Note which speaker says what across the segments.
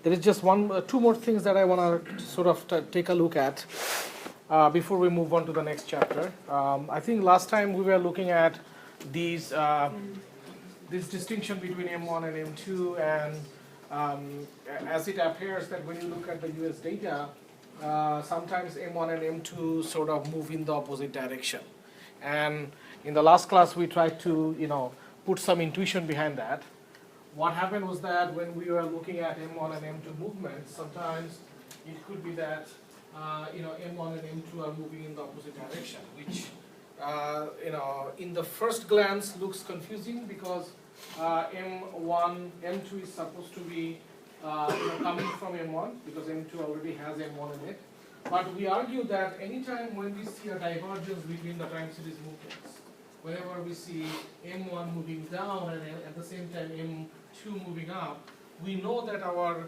Speaker 1: There is just two more things that I want to sort of take a look at before we move on to the next chapter. I think last time we were looking at these this distinction between M1 and M2, and as it appears that when you look at the US data, sometimes M1 and M2 sort of move in the opposite direction. And in the last class, we tried to, put some intuition behind that. What happened was that when we were looking at M1 and M2 movements, sometimes it could be that, M1 and M2 are moving in the opposite direction, which, in the first glance looks confusing because M1, M2 is supposed to be coming from M1 because M2 already has M1 in it. But we argue that anytime when we see a divergence between the time series movements, whenever we see M1 moving down and at the same time M2 moving up, we know that our,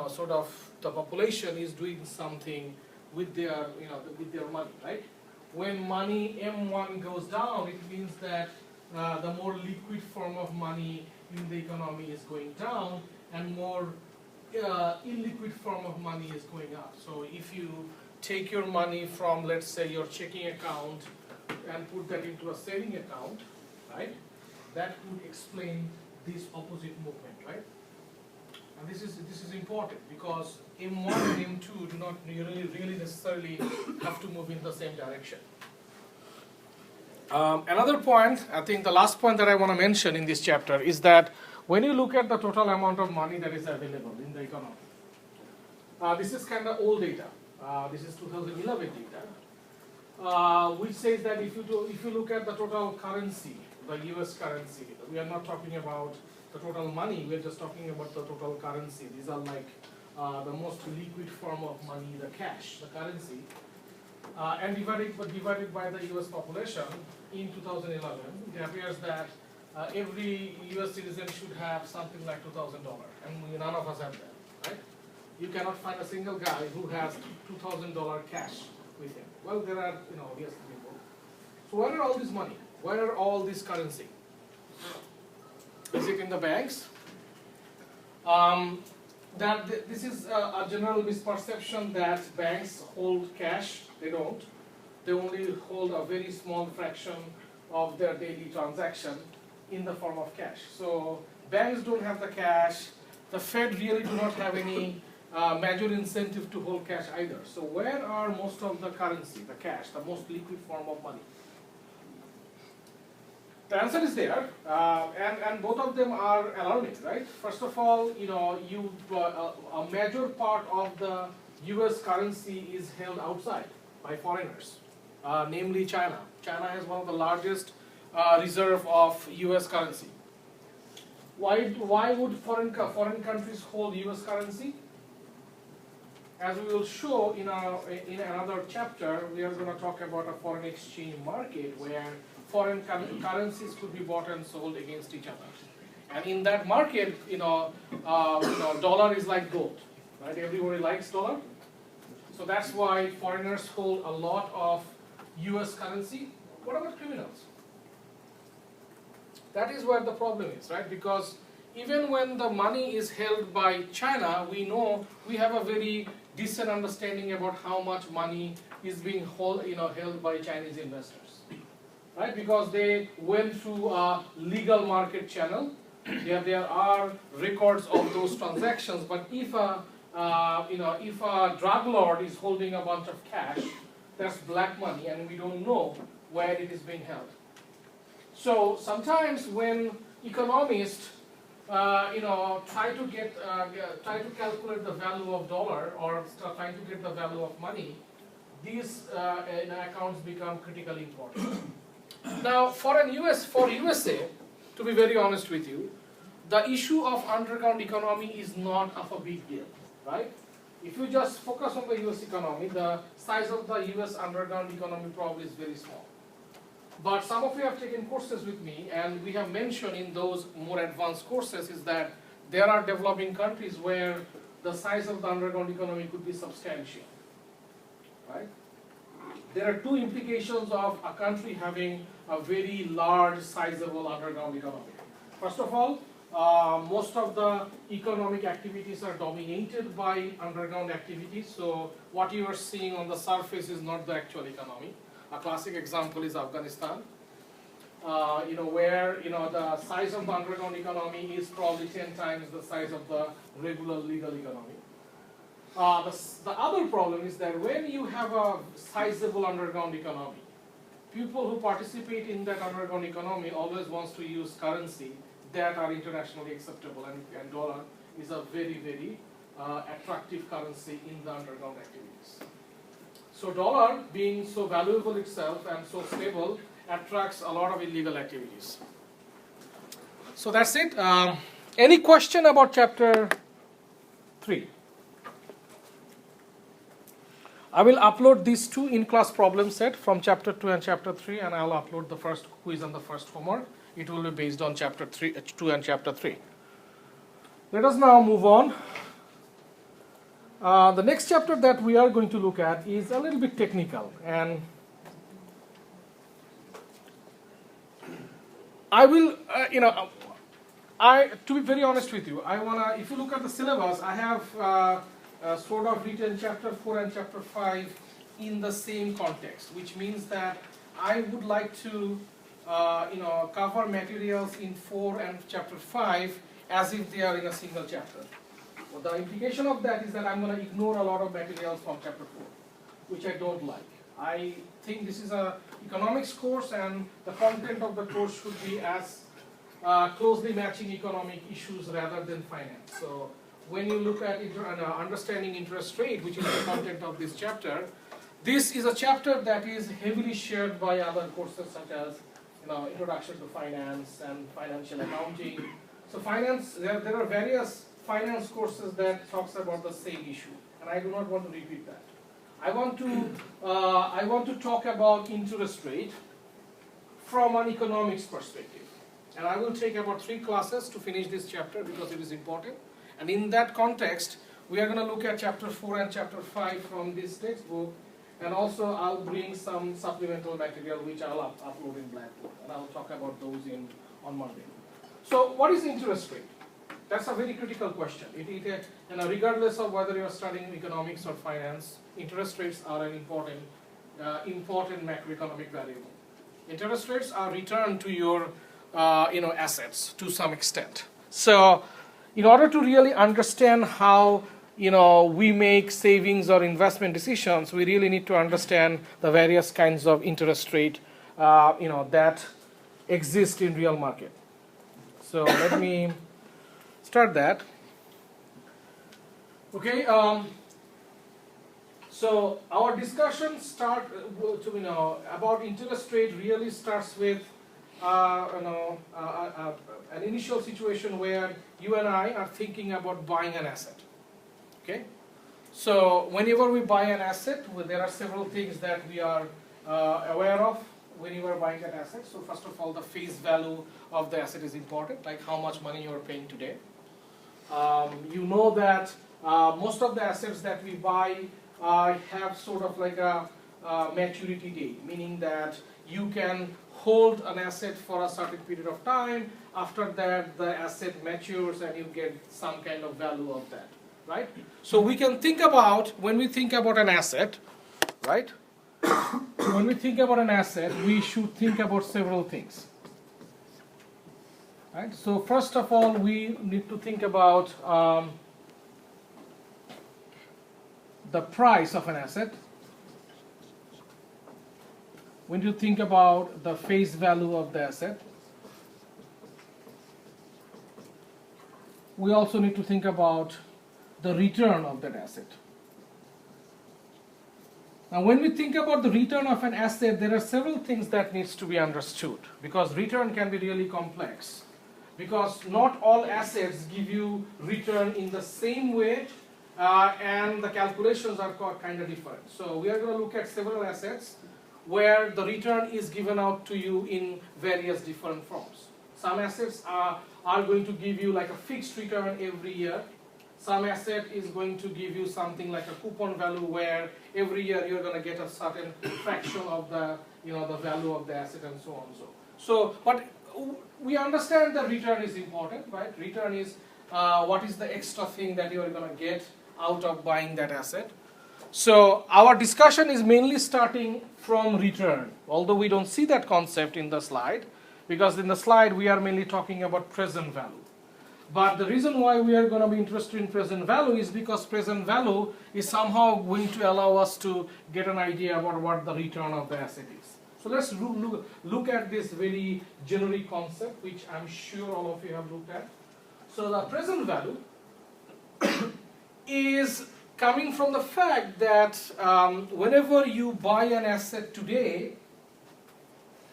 Speaker 1: sort of the population is doing something with their, with their money, right? When money M1 goes down, it means that the more liquid form of money in the economy is going down, and more illiquid form of money is going up. So if you take your money from, let's say, your checking account and put that into a saving account, right, that would explain this opposite movement, right? And this is important because M1 and M2 do not really necessarily have to move in the same direction. Another point, I think the last point that I want to mention in this chapter is that when you look at the total amount of money that is available in the economy, this is kind of old data. This is 2011 data, which says that if you look at the total currency, the US currency, we are not talking about the total money, we are just talking about the total currency. These are like the most liquid form of money, the cash, the currency, and divided by the US population in 2011, it appears that every US citizen should have something like $2,000, and none of us have that, right? You cannot find a single guy who has $2,000 cash with him. Well, there are, obvious people. So where are all this money? Where are all this currency? Is it in the banks? This is a general misperception that banks hold cash. They don't. They only hold a very small fraction of their daily transaction in the form of cash. So banks don't have the cash. The Fed really do not have any major incentive to hold cash either. So where are most of the currency, the cash, the most liquid form of money? The answer is there, and both of them are alarming, right? First of all, a major part of the US currency is held outside by foreigners, namely China. China has one of the largest reserve of US currency. Why would foreign countries hold US currency? As we will show in another chapter, we are going to talk about a foreign exchange market where foreign currencies could be bought and sold against each other. And in that market, dollar is like gold, right? Everybody likes dollar. So that's why foreigners hold a lot of US currency. What about criminals? That is where the problem is, right? Because even when the money is held by China, we know we have a very decent understanding about how much money is being held by Chinese investors. Right, because they went through a legal market channel. There are records of those transactions. But if a drug lord is holding a bunch of cash, that's black money, and we don't know where it is being held. So sometimes when economists, try to calculate the value of dollar or trying to get the value of money, these accounts become critically important. Now, for USA, to be very honest with you, the issue of underground economy is not of a big deal, right? If you just focus on the US economy, the size of the US underground economy probably is very small. But some of you have taken courses with me, and we have mentioned in those more advanced courses is that there are developing countries where the size of the underground economy could be substantial, right? There are two implications of a country having a very large, sizable underground economy. First of all, most of the economic activities are dominated by underground activities. So what you are seeing on the surface is not the actual economy. A classic example is Afghanistan, where the size of the underground economy is probably 10 times the size of the regular legal economy. The other problem is that when you have a sizable underground economy, people who participate in that underground economy always wants to use currency that are internationally acceptable, and dollar is a very, very attractive currency in the underground activities. So dollar, being so valuable itself and so stable, attracts a lot of illegal activities. So that's it. Any question about chapter 3? I will upload these two in-class problem set from chapter 2 and chapter 3, and I'll upload the first quiz and the first homework. It will be based on chapter 2 and chapter 3. Let us now move on. The next chapter that we are going to look at is a little bit technical, and I will, to be very honest with you, if you look at the syllabus, I have sort of written chapter 4 and chapter 5 in the same context, which means that I would like to cover materials in 4 and chapter 5 as if they are in a single chapter. Well, the implication of that is that I'm going to ignore a lot of materials from chapter 4, which I don't like. I think this is an economics course, and the content of the course should be as closely matching economic issues rather than finance. So when you look at understanding interest rate, which is the content of this chapter, this is a chapter that is heavily shared by other courses such as Introduction to Finance and Financial Accounting. So finance, there are various finance courses that talks about the same issue, and I do not want to repeat that. I want to talk about interest rate from an economics perspective, and I will take about 3 classes to finish this chapter because it is important. And in that context, we are going to look at chapter 4 and chapter 5 from this textbook, and also I'll bring some supplemental material which I'll upload in Blackboard, and I'll talk about those on Monday. So what is interest rate? That's a very critical question. Regardless of whether you're studying economics or finance, interest rates are an important macroeconomic variable. Interest rates are return to your assets to some extent. So in order to really understand how we make savings or investment decisions, we really need to understand the various kinds of interest rate that exist in real market. So let me start that. Okay. So our discussion about interest rate really starts with an initial situation where you and I are thinking about buying an asset. Okay. So whenever we buy an asset, there are several things that we are aware of when you are buying an asset. So first of all, the face value of the asset is important, like how much money you are paying today. You know that most of the assets that we buy have sort of like a maturity date, meaning that you can hold an asset for a certain period of time. After that, the asset matures and you get some kind of value of that, right? So we can think about, when we think about an asset, right? When we think about an asset, we should think about several things. Right? So first of all, we need to think about the price of an asset. When you think about the face value of the asset, we also need to think about the return of that asset. Now, when we think about the return of an asset, there are several things that needs to be understood, because return can be really complex. Because not all assets give you return in the same way, and the calculations are kind of different. So we are going to look at several assets where the return is given out to you in various different forms. Some assets are going to give you like a fixed return every year. Some asset is going to give you something like a coupon value, where every year you're going to get a certain fraction of the the value of the asset, and so on. But we understand that return is important, right? Return is what is the extra thing that you are going to get out of buying that asset. So our discussion is mainly starting from return, although we don't see that concept in the slide, because in the slide we are mainly talking about present value. But the reason why we are going to be interested in present value is because present value is somehow going to allow us to get an idea about what the return of the asset is. So let's look at this very generic concept, which I'm sure all of you have looked at. So the present value is coming from the fact that whenever you buy an asset today,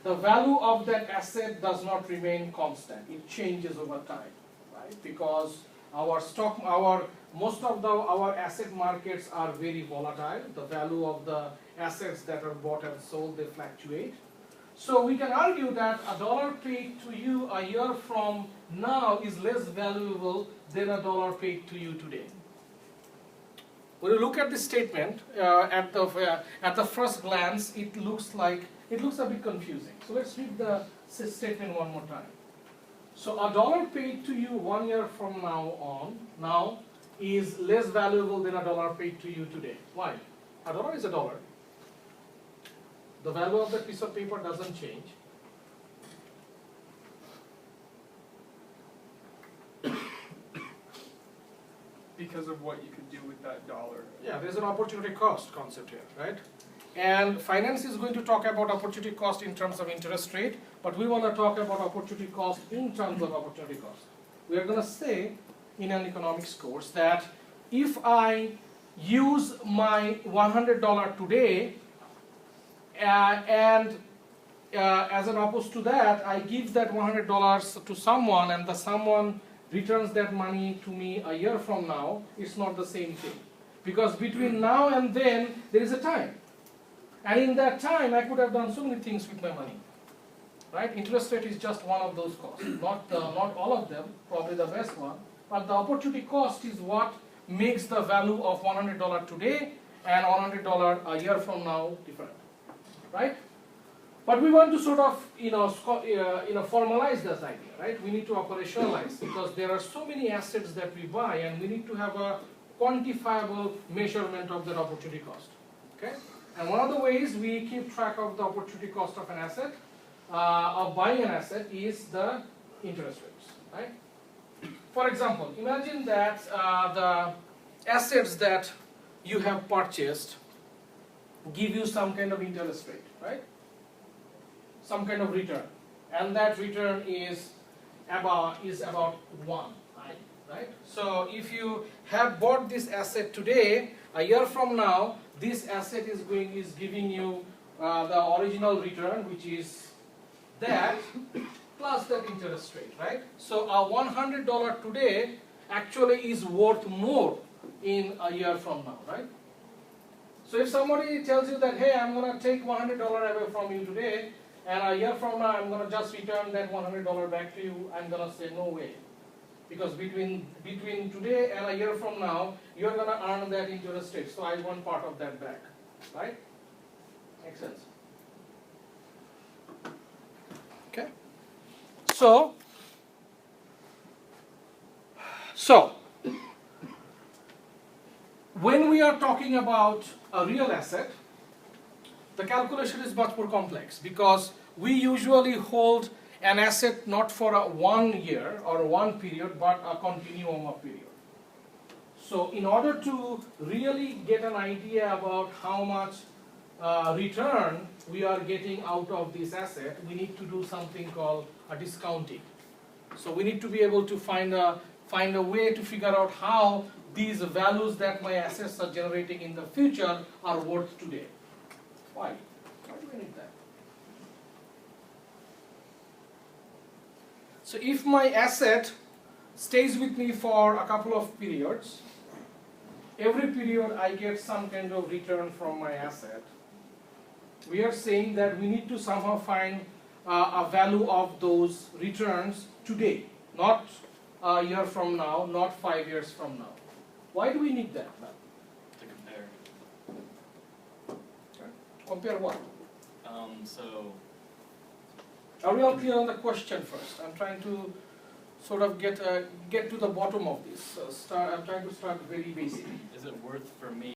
Speaker 1: the value of that asset does not remain constant. It changes over time, right? Because most of our asset markets are very volatile. The value of the assets that are bought and sold, they fluctuate. So we can argue that $1 paid to you a year from now is less valuable than $1 paid to you today. When you look at this statement, at the first glance, it looks a bit confusing. So let's read the statement one more time. So $1 paid to you 1 year from now is less valuable than $1 paid to you today. Why? $1 is $1. The value of that piece of paper doesn't change.
Speaker 2: Because of what you could do with that dollar.
Speaker 1: Yeah, there's an opportunity cost concept here, right? And finance is going to talk about opportunity cost in terms of interest rate, but we want to talk about opportunity cost in terms of opportunity cost. We are going to say in an economics course that if I use my $100 today and as an opposed to that, I give that $100 to someone and the someone returns that money to me a year from now, it's not the same thing. Because between now and then, there is a time. And in that time, I could have done so many things with my money. Right? Interest rate is just one of those costs. Not all of them, probably the best one. But the opportunity cost is what makes the value of $100 today and $100 a year from now different. Right? But we want to sort of, formalize this idea, right? We need to operationalize because there are so many assets that we buy, and we need to have a quantifiable measurement of that opportunity cost. Okay? And one of the ways we keep track of the opportunity cost of an asset, of buying an asset, is the interest rates, right? For example, imagine that the assets that you have purchased give you some kind of interest rate, right? Some kind of return, and that return is about 1, right? So if you have bought this asset today, a year from now, this asset is giving you the original return, which is that plus that interest rate, right? So a $100 today actually is worth more in a year from now, right? So if somebody tells you that, hey, I'm going to take $100 away from you today, and a year from now I'm going to just return that $100 back to you, I'm going to say no way. Because between today and a year from now, you're going to earn that interest rate. So I want part of that back, right? Makes sense? Okay. So when we are talking about a real asset, the calculation is much more complex because we usually hold an asset not for a 1 year or 1 period, but a continuum of period. So in order to really get an idea about how much return we are getting out of this asset, we need to do something called a discounting. So we need to be able to find a way to figure out how these values that my assets are generating in the future are worth today. Why? Why do we need that? So if my asset stays with me for a couple of periods, every period I get some kind of return from my asset, we are saying that we need to somehow find a value of those returns today, not a year from now, not 5 years from now. Why do we need that?
Speaker 3: To compare.
Speaker 1: Compare what?
Speaker 3: So
Speaker 1: Are we all clear on the question first? I'm trying to sort of get to the bottom of this. I'm trying to start very basic.
Speaker 3: Is it worth for me